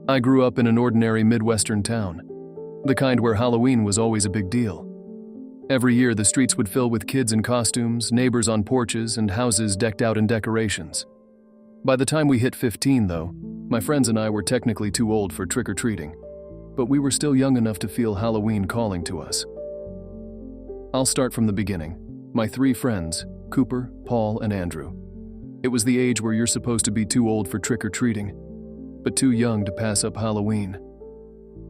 I grew up in an ordinary Midwestern town, the kind where Halloween was always a big deal. Every year, the streets would fill with kids in costumes, neighbors on porches, and houses decked out in decorations. By the time we hit 15, though, my friends and I were technically too old for trick-or-treating, but we were still young enough to feel Halloween calling to us. I'll start from the beginning. My 3 friends, Cooper, Paul, and Andrew. It was the age where you're supposed to be too old for trick-or-treating, but too young to pass up Halloween.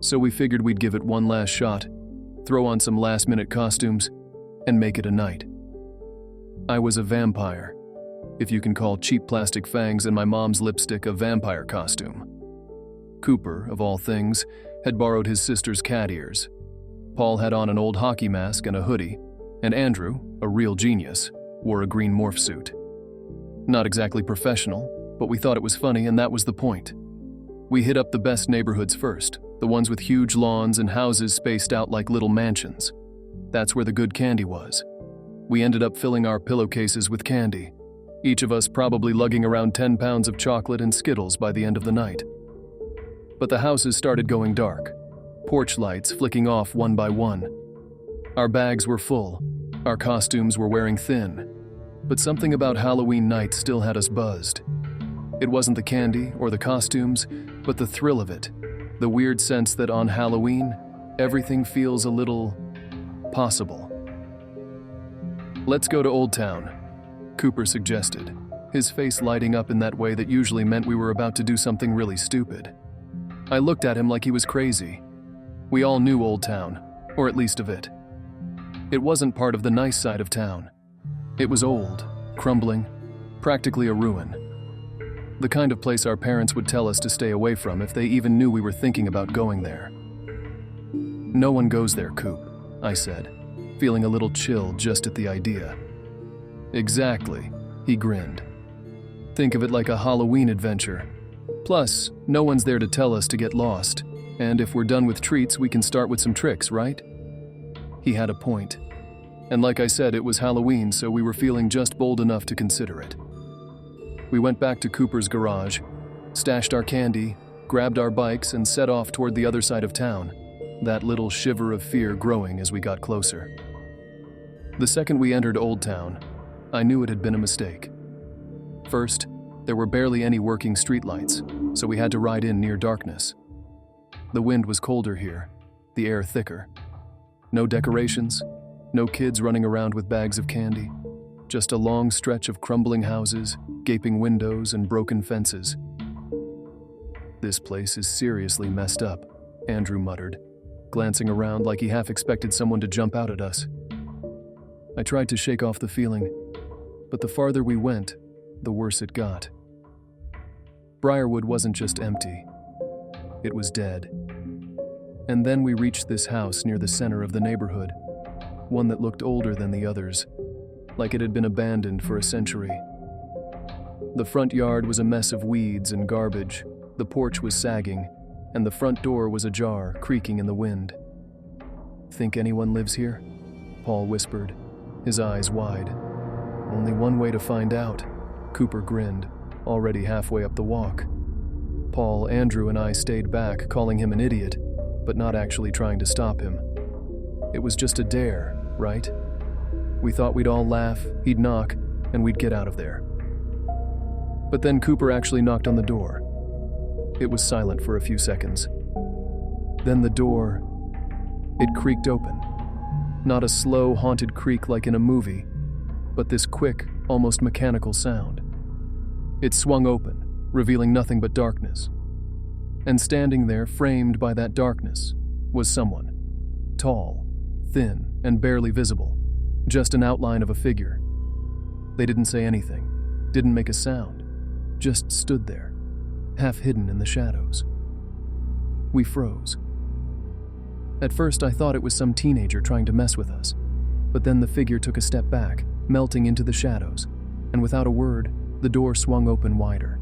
So we figured we'd give it one last shot, throw on some last-minute costumes, and make it a night. I was a vampire, if you can call cheap plastic fangs and my mom's lipstick a vampire costume. Cooper, of all things, had borrowed his sister's cat ears. Paul had on an old hockey mask and a hoodie, and Andrew, a real genius, wore a green morph suit. Not exactly professional, but we thought it was funny, and that was the point. We hit up the best neighborhoods first, the ones with huge lawns and houses spaced out like little mansions. That's where the good candy was. We ended up filling our pillowcases with candy, each of us probably lugging around 10 pounds of chocolate and Skittles by the end of the night. But the houses started going dark, porch lights flicking off one by one. Our bags were full, our costumes were wearing thin, but something about Halloween night still had us buzzed. It wasn't the candy or the costumes, but the thrill of it, the weird sense that on Halloween, everything feels a little possible. "Let's go to Old Town," Cooper suggested, his face lighting up in that way that usually meant we were about to do something really stupid. I looked at him like he was crazy. We all knew Old Town, or at least of it. It wasn't part of the nice side of town. It was old, crumbling, practically a ruin. The kind of place our parents would tell us to stay away from if they even knew we were thinking about going there. "No one goes there, Coop," I said, feeling a little chill just at the idea. "Exactly," he grinned. "Think of it like a Halloween adventure. Plus, no one's there to tell us to get lost, and if we're done with treats, we can start with some tricks, right?" He had a point. And like I said, it was Halloween, so we were feeling just bold enough to consider it. We went back to Cooper's garage, stashed our candy, grabbed our bikes, and set off toward the other side of town, that little shiver of fear growing as we got closer. The second we entered Old Town, I knew it had been a mistake. First, there were barely any working streetlights, so we had to ride in near darkness. The wind was colder here, the air thicker. No decorations, no kids running around with bags of candy, just a long stretch of crumbling houses, gaping windows, and broken fences. "This place is seriously messed up," Andrew muttered, glancing around like he half expected someone to jump out at us. I tried to shake off the feeling, but the farther we went, the worse it got. Briarwood wasn't just empty, it was dead. And then we reached this house near the center of the neighborhood, one that looked older than the others, like it had been abandoned for a century. The front yard was a mess of weeds and garbage, the porch was sagging, and the front door was ajar, creaking in the wind. "Think anyone lives here?" Paul whispered, his eyes wide. "Only one way to find out," Cooper grinned, already halfway up the walk. Paul, Andrew, and I stayed back, calling him an idiot, but not actually trying to stop him. It was just a dare, right? We thought we'd all laugh, he'd knock, and we'd get out of there. But then Cooper actually knocked on the door. It was silent for a few seconds. Then the door, it creaked open. Not a slow, haunted creak like in a movie, but this quick, almost mechanical sound. It swung open, revealing nothing but darkness. And standing there, framed by that darkness, was someone. Tall, thin, and barely visible. Just an outline of a figure. They didn't say anything, didn't make a sound, just stood there, half hidden in the shadows. We froze. At first I thought it was some teenager trying to mess with us, but then the figure took a step back, melting into the shadows, and without a word, the door swung open wider.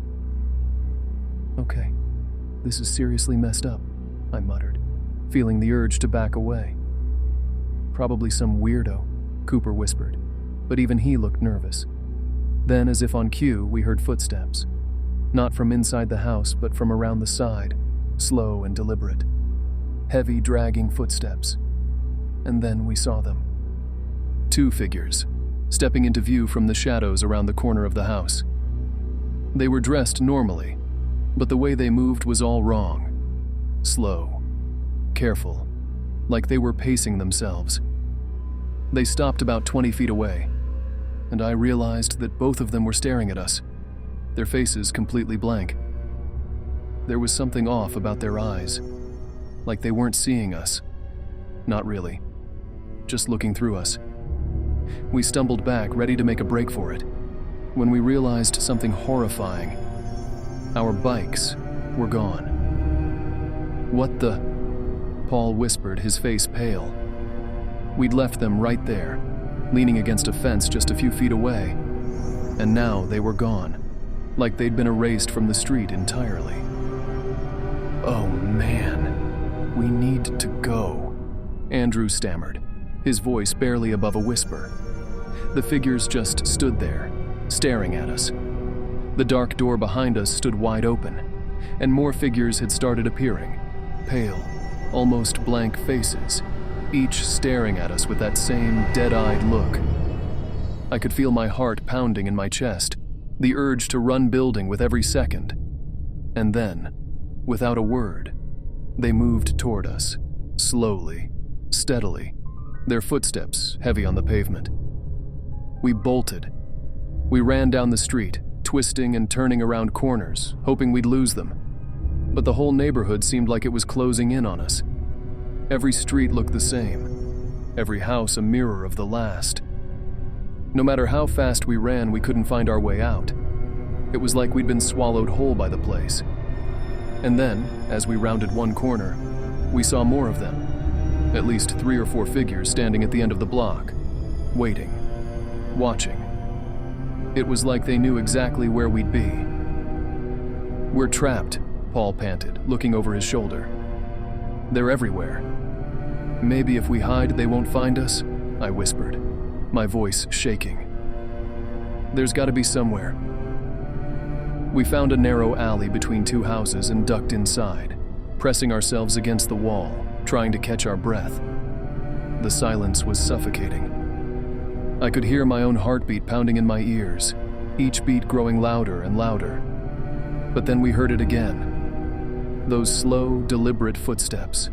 "Okay, this is seriously messed up," I muttered, feeling the urge to back away. "Probably some weirdo," Cooper whispered, but even he looked nervous. Then, as if on cue, we heard footsteps. Not from inside the house, but from around the side, slow and deliberate. Heavy, dragging footsteps. And then we saw them. 2 figures, stepping into view from the shadows around the corner of the house. They were dressed normally, but the way they moved was all wrong. Slow, careful, like they were pacing themselves. They stopped about 20 feet away, and I realized that both of them were staring at us, their faces completely blank. There was something off about their eyes, like they weren't seeing us. Not really, just looking through us. We stumbled back, ready to make a break for it, when we realized something horrifying. Our bikes were gone. "What the?" Paul whispered, his face pale. We'd left them right there, leaning against a fence just a few feet away, and now they were gone, like they'd been erased from the street entirely. "Oh man, we need to go," Andrew stammered, his voice barely above a whisper. The figures just stood there, staring at us. The dark door behind us stood wide open, and more figures had started appearing, pale, almost blank faces, each staring at us with that same dead-eyed look. I could feel my heart pounding in my chest, the urge to run building with every second. And then, without a word, they moved toward us, slowly, steadily, their footsteps heavy on the pavement. We bolted. We ran down the street, twisting and turning around corners, hoping we'd lose them. But the whole neighborhood seemed like it was closing in on us. Every street looked the same, every house a mirror of the last. No matter how fast we ran, we couldn't find our way out. It was like we'd been swallowed whole by the place. And then, as we rounded one corner, we saw more of them. At least 3 or 4 figures standing at the end of the block, waiting, watching. It was like they knew exactly where we'd be. "We're trapped," Paul panted, looking over his shoulder. "They're everywhere." "Maybe if we hide, they won't find us," I whispered, my voice shaking. "There's got to be somewhere." We found a narrow alley between 2 houses and ducked inside, pressing ourselves against the wall, trying to catch our breath. The silence was suffocating. I could hear my own heartbeat pounding in my ears, each beat growing louder and louder. But then we heard it again. Those slow, deliberate footsteps.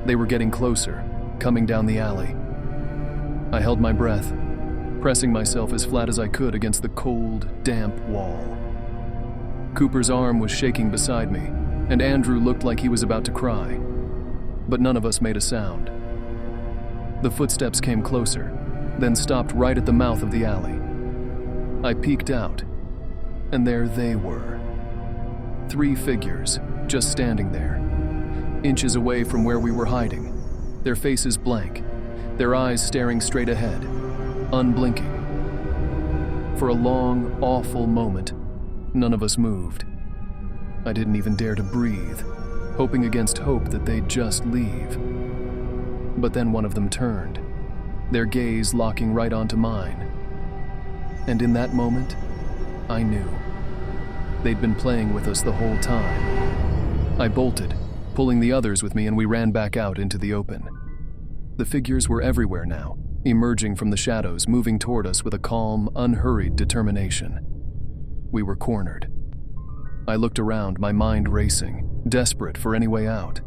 They were getting closer, coming down the alley. I held my breath, pressing myself as flat as I could against the cold, damp wall. Cooper's arm was shaking beside me, and Andrew looked like he was about to cry. But none of us made a sound. The footsteps came closer, then stopped right at the mouth of the alley. I peeked out, and there they were. 3 figures, just standing there, inches away from where we were hiding, their faces blank, their eyes staring straight ahead, unblinking. For a long, awful moment, none of us moved. I didn't even dare to breathe, hoping against hope that they'd just leave. But then one of them turned, their gaze locking right onto mine. And in that moment, I knew. They'd been playing with us the whole time. I bolted, pulling the others with me, and we ran back out into the open. The figures were everywhere now, emerging from the shadows, moving toward us with a calm, unhurried determination. We were cornered. I looked around, my mind racing, desperate for any way out.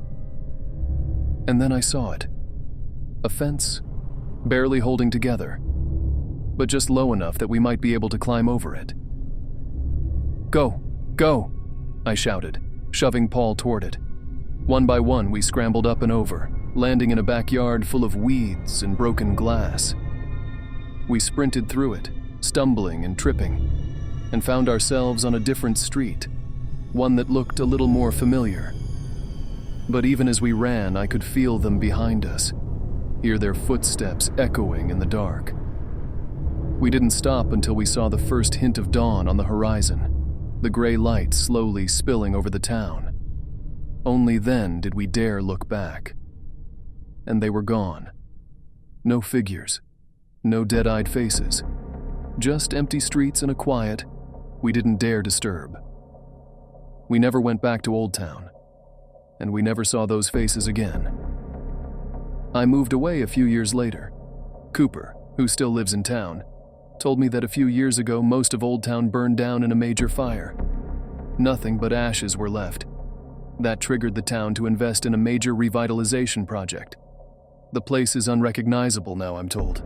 And then I saw it. A fence, barely holding together, but just low enough that we might be able to climb over it. "Go! Go!" I shouted, shoving Paul toward it. One by one, we scrambled up and over, landing in a backyard full of weeds and broken glass. We sprinted through it, stumbling and tripping, and found ourselves on a different street, one that looked a little more familiar. But even as we ran, I could feel them behind us, hear their footsteps echoing in the dark. We didn't stop until we saw the first hint of dawn on the horizon, the gray light slowly spilling over the town. Only then did we dare look back. And they were gone. No figures, no dead-eyed faces, just empty streets and a quiet we didn't dare disturb. We never went back to Old Town. and we never saw those faces again. I moved away a few years later. Cooper, who still lives in town, told me that a few years ago most of Old Town burned down in a major fire. Nothing but ashes were left. That triggered the town to invest in a major revitalization project. The place is unrecognizable now, I'm told.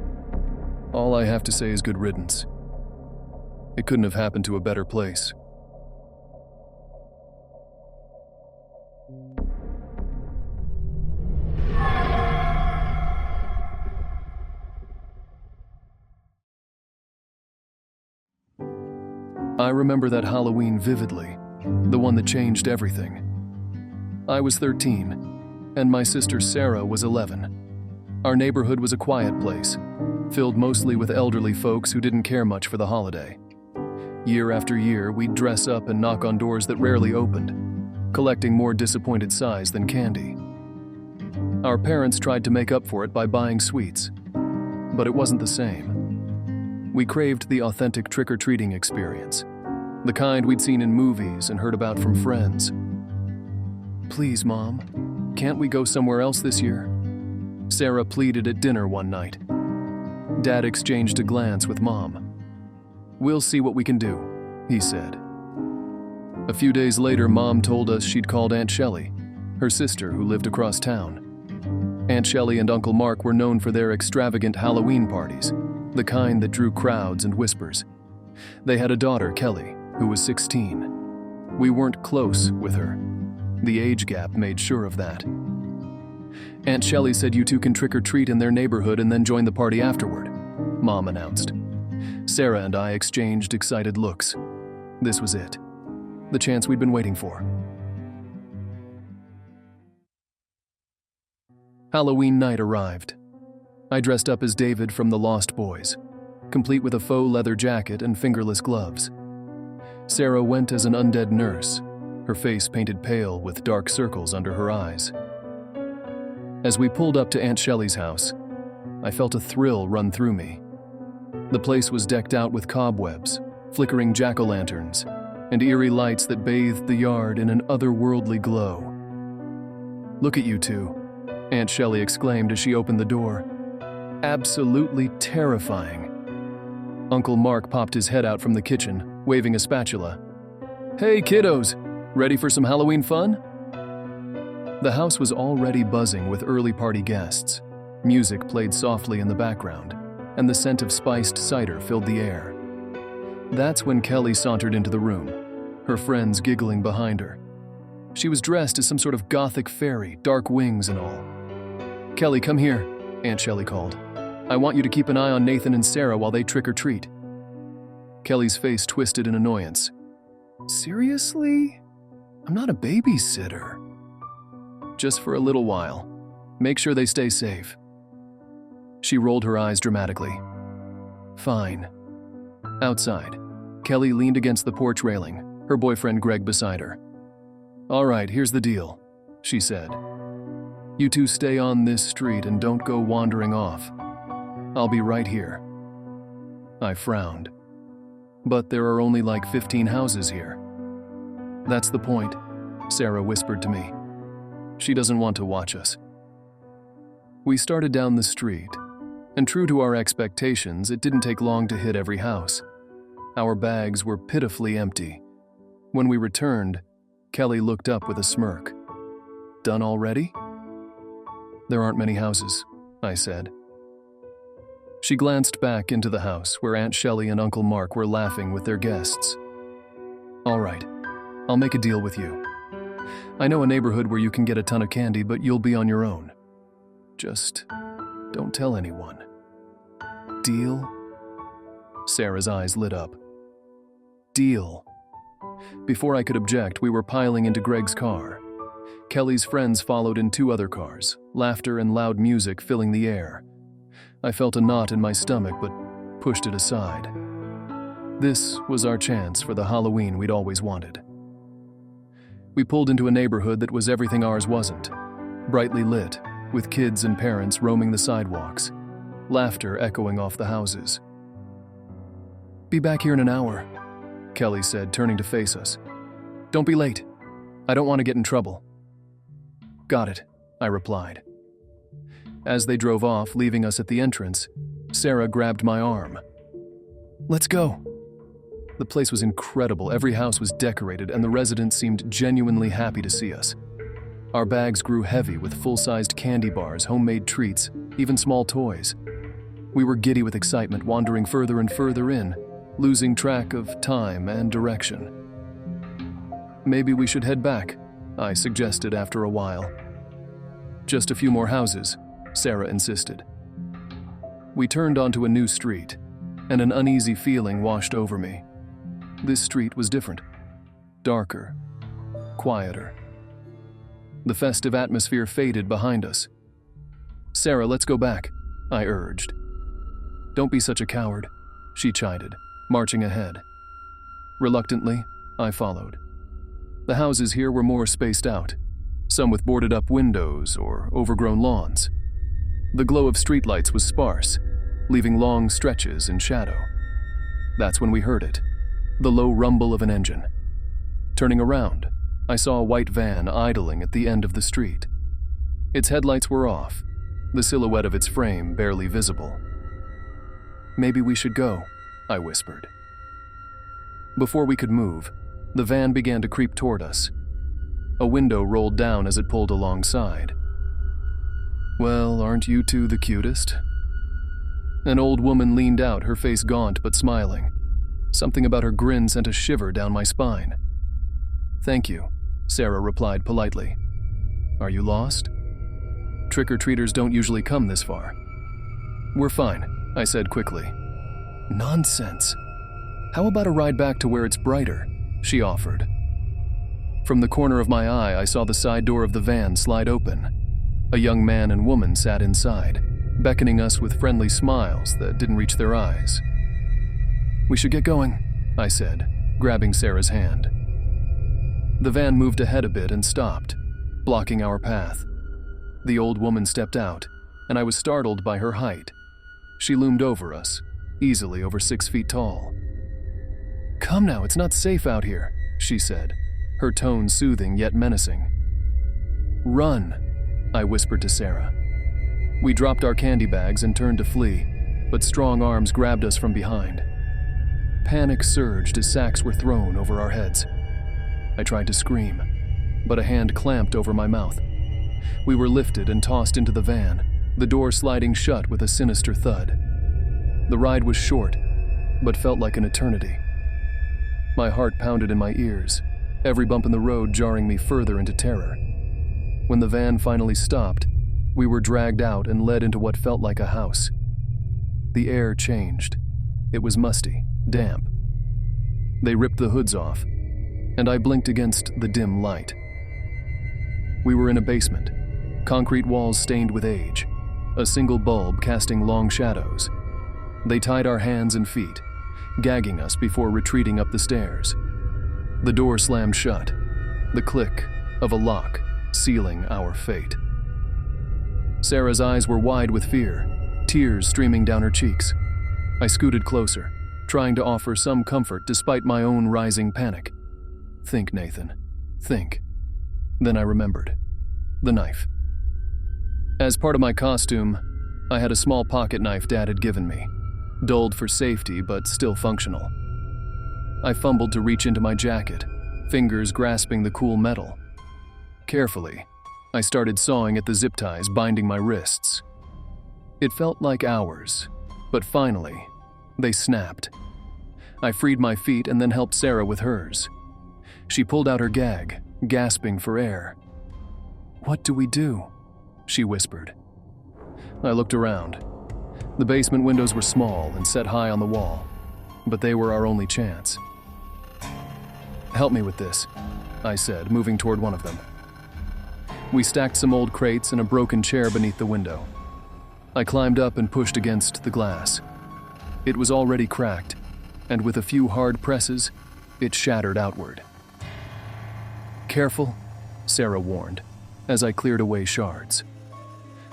All I have to say is good riddance. It couldn't have happened to a better place. I remember that Halloween vividly, the one that changed everything. I was 13, and my sister Sarah was 11. Our neighborhood was a quiet place, filled mostly with elderly folks who didn't care much for the holiday. Year after year, we'd dress up and knock on doors that rarely opened, collecting more disappointed sighs than candy. Our parents tried to make up for it by buying sweets, but it wasn't the same. We craved the authentic trick-or-treating experience, the kind we'd seen in movies and heard about from friends. "Please, Mom, can't we go somewhere else this year?" Sarah pleaded at dinner one night. Dad exchanged a glance with Mom. "We'll see what we can do," he said. A few days later, Mom told us she'd called Aunt Shelley, her sister who lived across town. Aunt Shelley and Uncle Mark were known for their extravagant Halloween parties, the kind that drew crowds and whispers. They had a daughter, Kelly, who was 16. We weren't close with her. The age gap made sure of that. Aunt Shelley said you two can trick-or-treat in their neighborhood and then join the party afterward, Mom announced. Sarah and I exchanged excited looks. This was it. The chance we'd been waiting for. Halloween night arrived. I dressed up as David from The Lost Boys, complete with a faux leather jacket and fingerless gloves. Sarah went as an undead nurse, her face painted pale with dark circles under her eyes. As we pulled up to Aunt Shelley's house, I felt a thrill run through me. The place was decked out with cobwebs, flickering jack-o'-lanterns, and eerie lights that bathed the yard in an otherworldly glow. "Look at you two," Aunt Shelley exclaimed as she opened the door. "Absolutely terrifying." Uncle Mark popped his head out from the kitchen, waving a spatula. "Hey kiddos, ready for some Halloween fun?" The house was already buzzing with early party guests. Music played softly in the background, and the scent of spiced cider filled the air. That's when Kelly sauntered into the room, her friends giggling behind her. She was dressed as some sort of gothic fairy, dark wings and all. "Kelly, come here," Aunt Shelley called. "I want you to keep an eye on Nathan and Sarah while they trick-or-treat." Kelly's face twisted in annoyance. "Seriously? I'm not a babysitter." "Just for a little while. Make sure they stay safe." She rolled her eyes dramatically. "Fine." Outside, Kelly leaned against the porch railing, her boyfriend Greg beside her. "All right, here's the deal," she said. "You two stay on this street and don't go wandering off. I'll be right here." I frowned. "But there are only like 15 houses here." "That's the point," Sarah whispered to me. "She doesn't want to watch us." We started down the street, and true to our expectations, it didn't take long to hit every house. Our bags were pitifully empty. When we returned, Kelly looked up with a smirk. "Done already?" "There aren't many houses," I said. She glanced back into the house where Aunt Shelley and Uncle Mark were laughing with their guests. "All right, I'll make a deal with you. I know a neighborhood where you can get a ton of candy, but you'll be on your own. Just don't tell anyone. Deal?" Sarah's eyes lit up. "Deal." Before I could object, we were piling into Greg's car. Kelly's friends followed in 2 other cars, laughter and loud music filling the air. I felt a knot in my stomach, but pushed it aside. This was our chance for the Halloween we'd always wanted. We pulled into a neighborhood that was everything ours wasn't. Brightly lit, with kids and parents roaming the sidewalks, laughter echoing off the houses. "Be back here in an hour," Kelly said, turning to face us. "Don't be late. I don't want to get in trouble." Got it, I replied. As they drove off, leaving us at the entrance, Sarah grabbed my arm. Let's go. The place was incredible. Every house was decorated, and the residents seemed genuinely happy to see us. Our bags grew heavy with full-sized candy bars, homemade treats, even small toys. We were giddy with excitement, wandering further and further in, losing track of time and direction. Maybe we should head back, I suggested after a while. Just a few more houses, Sarah insisted. We turned onto a new street, and an uneasy feeling washed over me. This street was different, darker, quieter. The festive atmosphere faded behind us. Sarah, let's go back, I urged. Don't be such a coward, she chided, marching ahead. Reluctantly, I followed. The houses here were more spaced out, some with boarded-up windows or overgrown lawns. The glow of streetlights was sparse, leaving long stretches in shadow. That's when we heard it, the low rumble of an engine. Turning around, I saw a white van idling at the end of the street. Its headlights were off, the silhouette of its frame barely visible. Maybe we should go, I whispered. Before we could move, the van began to creep toward us. A window rolled down as it pulled alongside. Well, aren't you two the cutest? An old woman leaned out, her face gaunt but smiling. Something about her grin sent a shiver down my spine. Thank you, Sarah replied politely. Are you lost? Trick-or-treaters don't usually come this far. We're fine, I said quickly. Nonsense. How about a ride back to where it's brighter? She offered. From the corner of my eye, I saw the side door of the van slide open. A young man and woman sat inside, beckoning us with friendly smiles that didn't reach their eyes. We should get going, I said, grabbing Sarah's hand. The van moved ahead a bit and stopped, blocking our path. The old woman stepped out, and I was startled by her height. She loomed over us, easily over 6 feet tall. Come now, it's not safe out here, she said, her tone soothing yet menacing. Run, I whispered to Sarah. We dropped our candy bags and turned to flee, but strong arms grabbed us from behind. Panic surged as sacks were thrown over our heads. I tried to scream, but a hand clamped over my mouth. We were lifted and tossed into the van, the door sliding shut with a sinister thud. The ride was short, but felt like an eternity. My heart pounded in my ears, every bump in the road jarring me further into terror. When the van finally stopped, we were dragged out and led into what felt like a house. The air changed. It was musty, damp. They ripped the hoods off, and I blinked against the dim light. We were in a basement, concrete walls stained with age, a single bulb casting long shadows. They tied our hands and feet, gagging us before retreating up the stairs. The door slammed shut, the click of a lock sealing our fate. Sarah's eyes were wide with fear, tears streaming down her cheeks. I scooted closer, trying to offer some comfort despite my own rising panic. Think, Nathan, think. Then I remembered. The knife. As part of my costume, I had a small pocket knife Dad had given me, dulled for safety but still functional. I fumbled to reach into my jacket, fingers grasping the cool metal. Carefully, I started sawing at the zip ties binding my wrists. It felt like hours, but finally, they snapped. I freed my feet and then helped Sarah with hers. She pulled out her gag, gasping for air. What do we do? She whispered. I looked around. The basement windows were small and set high on the wall, but they were our only chance. Help me with this, I said, moving toward one of them. We stacked some old crates and a broken chair beneath the window. I climbed up and pushed against the glass. It was already cracked, and with a few hard presses, it shattered outward. Careful, Sarah warned, as I cleared away shards.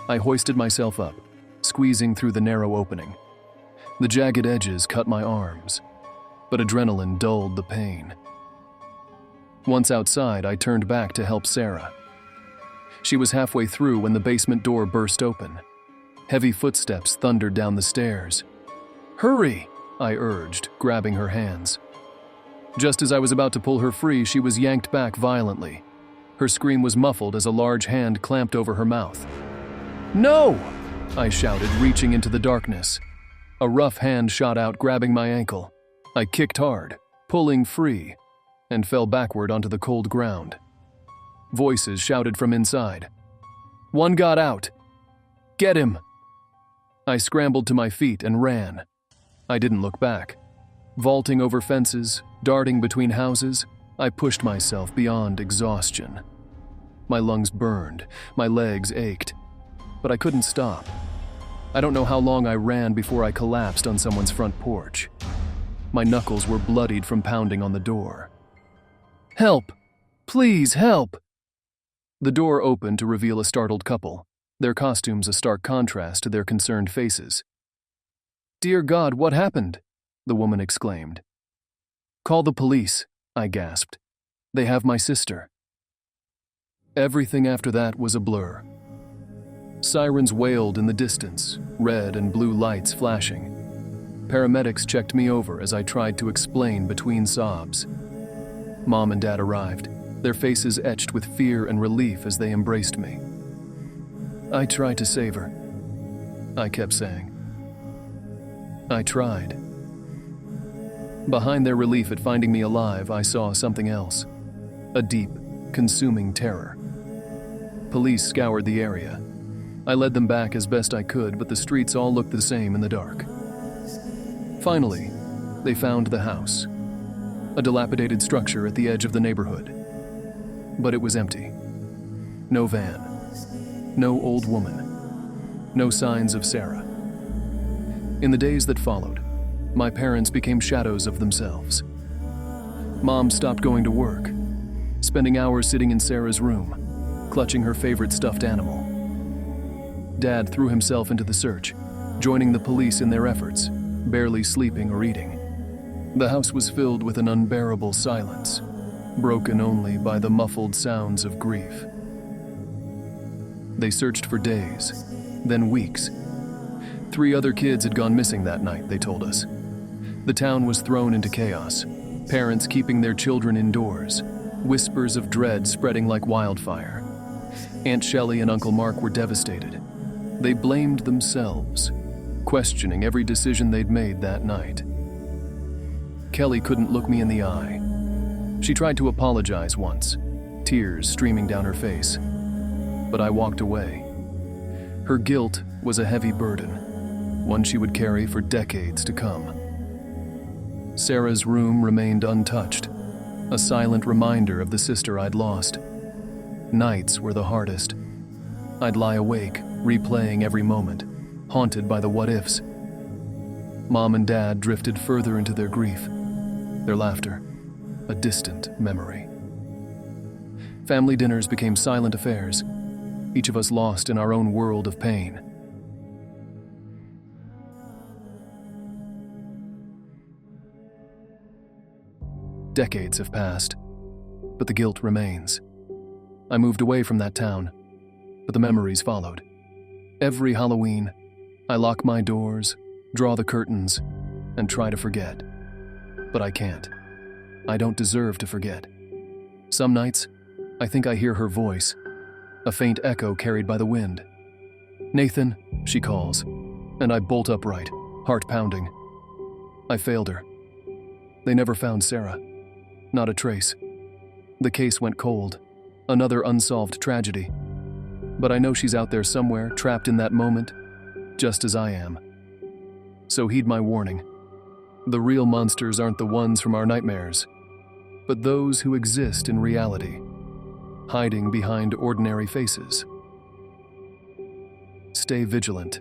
I hoisted myself up, squeezing through the narrow opening. The jagged edges cut my arms, but adrenaline dulled the pain. Once outside, I turned back to help Sarah. She was halfway through when the basement door burst open. Heavy footsteps thundered down the stairs. "Hurry!" I urged, grabbing her hands. Just as I was about to pull her free, she was yanked back violently. Her scream was muffled as a large hand clamped over her mouth. "No!" I shouted, reaching into the darkness. A rough hand shot out, grabbing my ankle. I kicked hard, pulling free, and fell backward onto the cold ground. Voices shouted from inside. "One got out! Get him!" I scrambled to my feet and ran. I didn't look back. Vaulting over fences, darting between houses, I pushed myself beyond exhaustion. My lungs burned, my legs ached, but I couldn't stop. I don't know how long I ran before I collapsed on someone's front porch. My knuckles were bloodied from pounding on the door. "Help! Please help!" The door opened to reveal a startled couple, their costumes a stark contrast to their concerned faces. "Dear God, what happened?" the woman exclaimed. "Call the police," I gasped. "They have my sister." Everything after that was a blur. Sirens wailed in the distance, red and blue lights flashing. Paramedics checked me over as I tried to explain between sobs. Mom and Dad arrived, their faces etched with fear and relief as they embraced me. "I tried to save her," I kept saying. I tried. Behind their relief at finding me alive, I saw something else. A deep, consuming terror. Police scoured the area. I led them back as best I could, but the streets all looked the same in the dark. Finally, they found the house, a dilapidated structure at the edge of the neighborhood. But it was empty. No van, no old woman, no signs of Sarah. In the days that followed, my parents became shadows of themselves. Mom stopped going to work, spending hours sitting in Sarah's room, clutching her favorite stuffed animal. Dad threw himself into the search, joining the police in their efforts, barely sleeping or eating. The house was filled with an unbearable silence, broken only by the muffled sounds of grief. They searched for days, then weeks. 3 other kids had gone missing that night, they told us. The town was thrown into chaos, parents keeping their children indoors, whispers of dread spreading like wildfire. Aunt Shelley and Uncle Mark were devastated. They blamed themselves, questioning every decision they'd made that night. Kelly couldn't look me in the eye. She tried to apologize once, tears streaming down her face, but I walked away. Her guilt was a heavy burden, one she would carry for decades to come. Sarah's room remained untouched, a silent reminder of the sister I'd lost. Nights were the hardest. I'd lie awake, replaying every moment, haunted by the what-ifs. Mom and Dad drifted further into their grief, their laughter, a distant memory. Family dinners became silent affairs, each of us lost in our own world of pain. Decades have passed, but the guilt remains. I moved away from that town, but the memories followed. Every Halloween, I lock my doors, draw the curtains, and try to forget. But I can't. I don't deserve to forget. Some nights, I think I hear her voice, a faint echo carried by the wind. "Nathan," she calls, and I bolt upright, heart pounding. I failed her. They never found Sarah. Not a trace. The case went cold, another unsolved tragedy. But I know she's out there somewhere, trapped in that moment, just as I am. So heed my warning. The real monsters aren't the ones from our nightmares, but those who exist in reality, hiding behind ordinary faces. Stay vigilant.